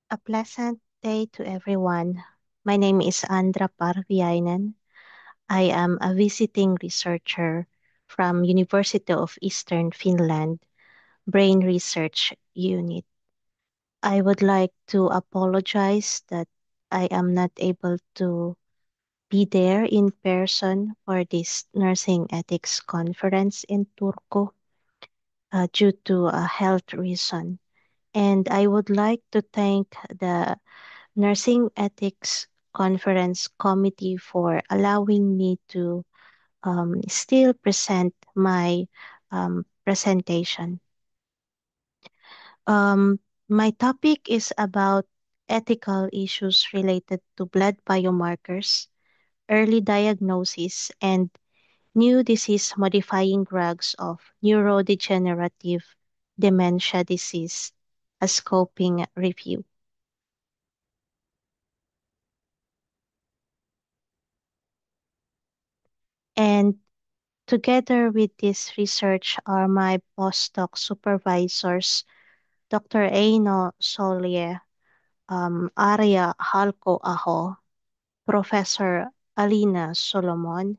A pleasant day to everyone. My name is Andra Parviainen. I am a visiting researcher from University of Eastern Finland, Brain Research Unit. I would like to apologize that I am not able to be there in person for this nursing ethics conference in Turku due to a health reason. And I would like to thank the Nursing Ethics Conference Committee for allowing me to still present my presentation. Um, my topic is about ethical issues related to blood biomarkers, early diagnosis, and new disease modifying drugs of neurodegenerative dementia disease, a scoping review. And together with this research are my postdoc supervisors, Dr. Eino Solje, Arya Halko-Aho, Professor Alina Solomon,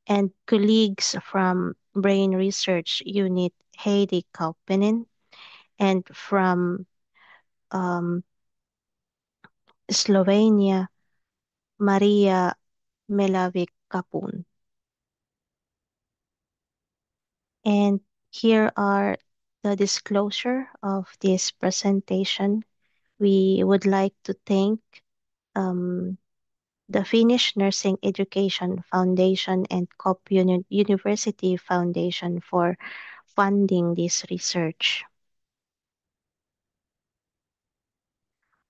and colleagues from Brain Research Unit Heidi Kaupinen, and from um, Slovenia, Maria Melavic-Kapun. And here are the disclosure of this presentation. We would like to thank um, the Finnish Nursing Education Foundation and University Foundation for funding this research.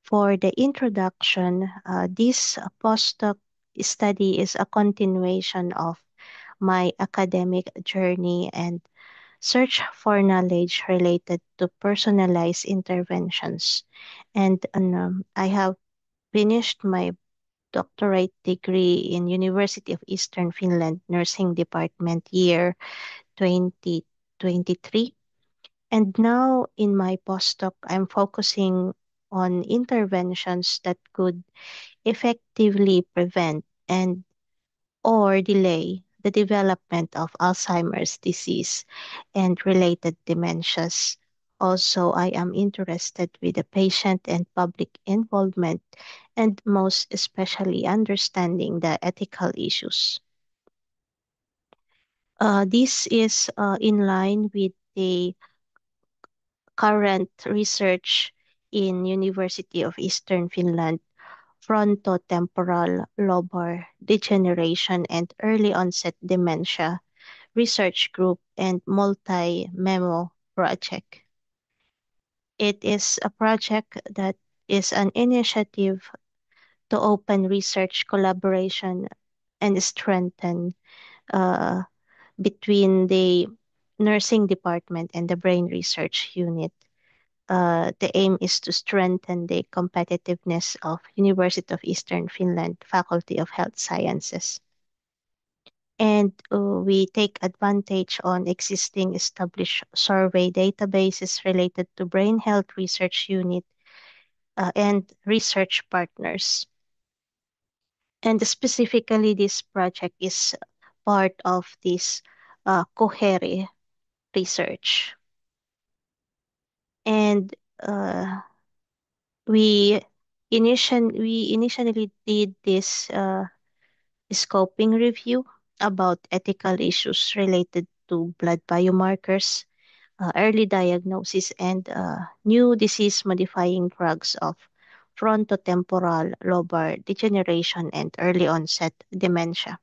For the introduction, this postdoc study is a continuation of my academic journey and search for knowledge related to personalized interventions. And I have finished my doctorate degree in University of Eastern Finland Nursing Department year 2023. And now in my postdoc, I'm focusing on interventions that could effectively prevent and or delay the development of Alzheimer's disease and related dementias. Also, I am interested with the patient and public involvement and most especially understanding the ethical issues. This is in line with the current research in University of Eastern Finland frontotemporal lobar degeneration and early onset dementia research group and multi-memo project. It is a project that is an initiative to open research collaboration and strengthen uh, between the nursing department and the brain research unit. The aim is to strengthen the competitiveness of University of Eastern Finland Faculty of Health Sciences. And we take advantage on existing established survey databases related to brain health research unit and research partners. And specifically, this project is part of this Cohere research. And we we initially did this scoping review about ethical issues related to blood biomarkers, early diagnosis, and new disease modifying drugs of frontotemporal lobar degeneration and early onset dementia.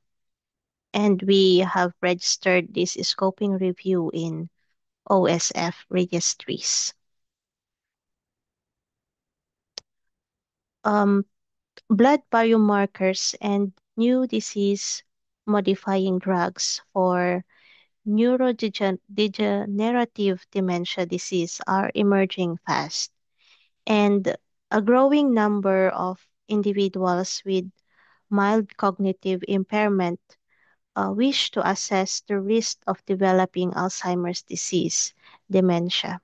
And we have registered this scoping review in OSF registries. Um, Blood biomarkers and new disease modifying drugs for neurodegenerative dementia disease are emerging fast, and a growing number of individuals with mild cognitive impairment wish to assess the risk of developing Alzheimer's disease dementia.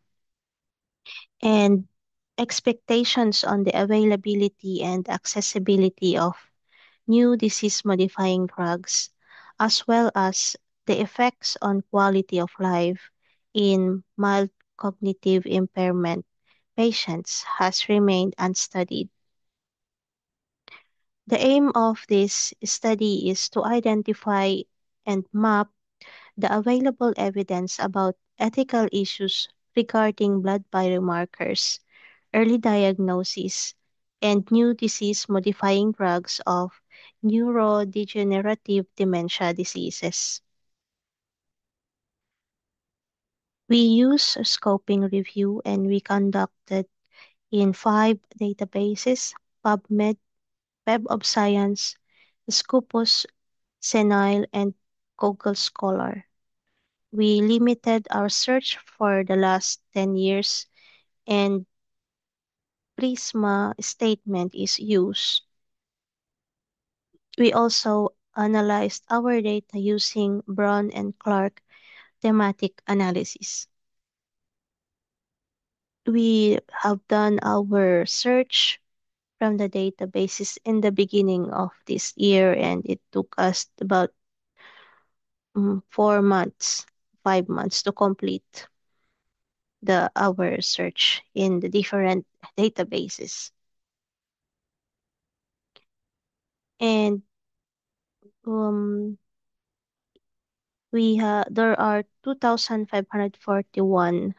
And expectations on the availability and accessibility of new disease modifying drugs, as well as the effects on quality of life in mild cognitive impairment patients has remained unstudied. The aim of this study is to identify and map the available evidence about ethical issues regarding blood biomarkers, early diagnosis, and new disease modifying drugs of neurodegenerative dementia diseases. We use a scoping review and we conducted in five databases: PubMed, Web of Science, Scopus, Senile, and Google Scholar. We limited our search for the last 10 years, and Prisma statement is used. We also analyzed our data using Brown and Clark thematic analysis. We have done our search from the databases in the beginning of this year, and it took us about 4 months, 5 months to complete the our search in the different databases. And um, there are 2,541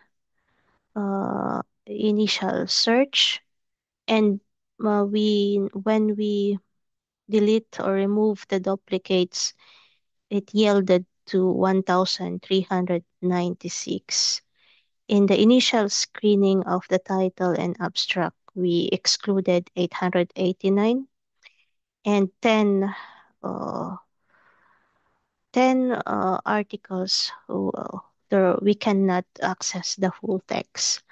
initial search, and when we delete or remove the duplicates, it yielded to 1,396. In the initial screening of the title and abstract, we excluded 889, and 10 articles there we cannot access the full text.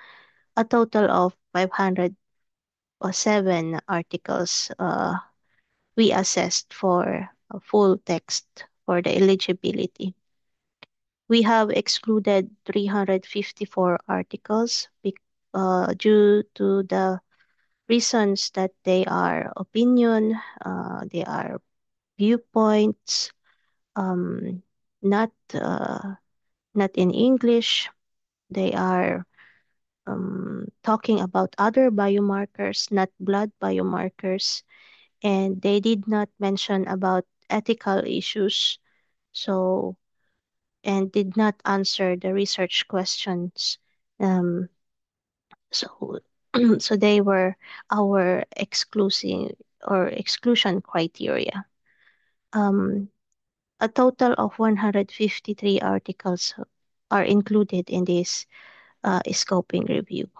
A total of 507 articles we assessed for a full text for the eligibility. We have excluded 354 articles due to the reasons that they are opinion, they are viewpoints, um, not not in English. They are talking about other biomarkers, not blood biomarkers, and they did not mention about ethical issues. So and did not answer the research questions. Um, so so they were our exclusive or exclusion criteria. Um, a total of 153 articles are included in this scoping review.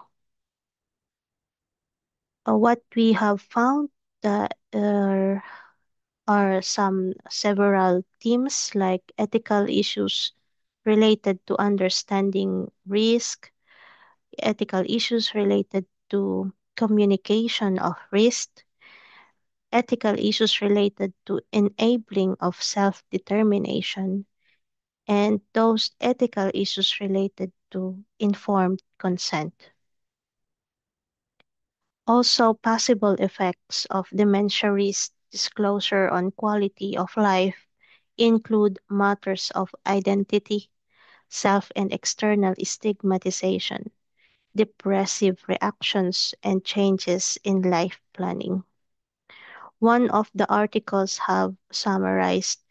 What we have found that are several themes like ethical issues related to understanding risk, ethical issues related to communication of risk, ethical issues related to enabling of self-determination, and those ethical issues related to informed consent. Also, possible effects of dementia risk disclosure on quality of life include matters of identity, self and external stigmatization, depressive reactions, and changes in life planning. One of the articles have summarized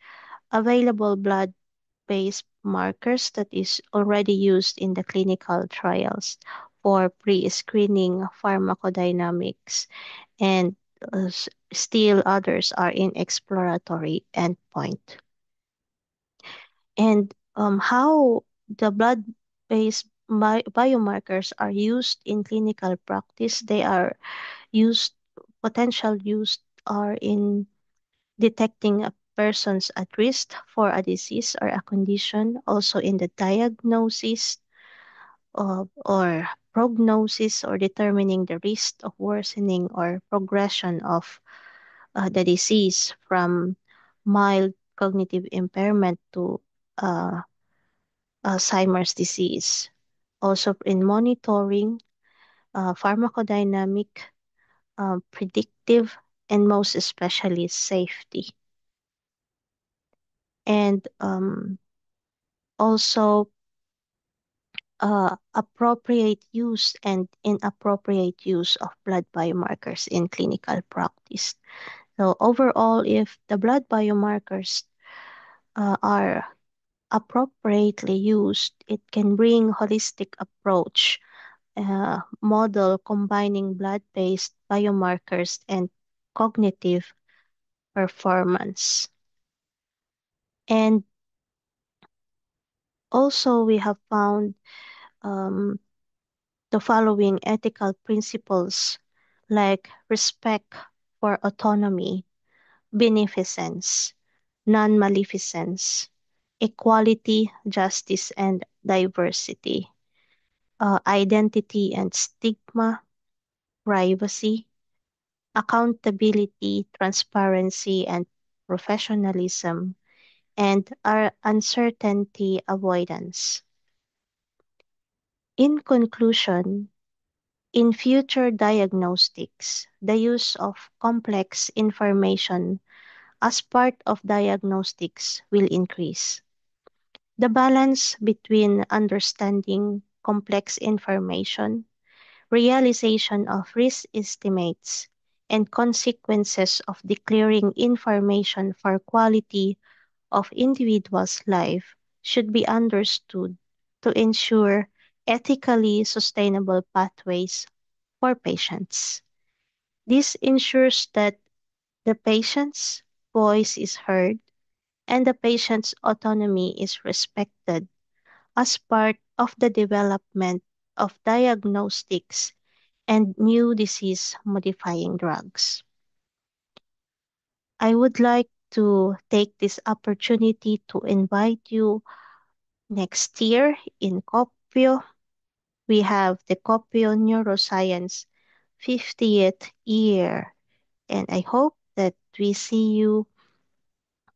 available blood-based markers that is already used in the clinical trials for pre-screening pharmacodynamics, and still others are in exploratory endpoint. And how the blood-based biomarkers are used in clinical practice, they are used, potential use are in detecting a persons at risk for a disease or a condition, also in the diagnosis of, or prognosis or determining the risk of worsening or progression of the disease from mild cognitive impairment to uh, Alzheimer's disease. Also in monitoring pharmacodynamic, predictive, and most especially safety. And also appropriate use and inappropriate use of blood biomarkers in clinical practice. So overall, if the blood biomarkers are appropriately used, it can bring holistic approach, model combining blood-based biomarkers and cognitive performance. And also, we have found um, the following ethical principles like respect for autonomy, beneficence, non-maleficence, equality, justice, and diversity, identity and stigma, privacy, accountability, transparency, and professionalism, and our uncertainty avoidance. In conclusion, in future diagnostics, the use of complex information as part of diagnostics will increase. The balance between understanding complex information, realization of risk estimates, and consequences of declaring information for quality of individuals' life should be understood to ensure ethically sustainable pathways for patients. This ensures that the patient's voice is heard and the patient's autonomy is respected as part of the development of diagnostics and new disease modifying drugs. I would like to take this opportunity to invite you next year in Kopio. We have the Kopio Neuroscience 50th year, and I hope that we see you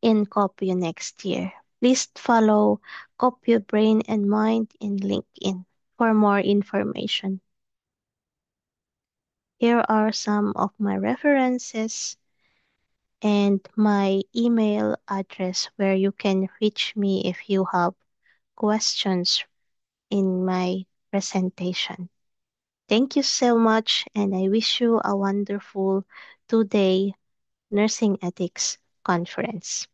in Kopio next year. Please follow Kopio Brain and Mind in LinkedIn for more information. Here are some of my references and my email address where you can reach me if you have questions in my presentation. Thank you so much, and I wish you a wonderful 2-day Nursing Ethics Conference.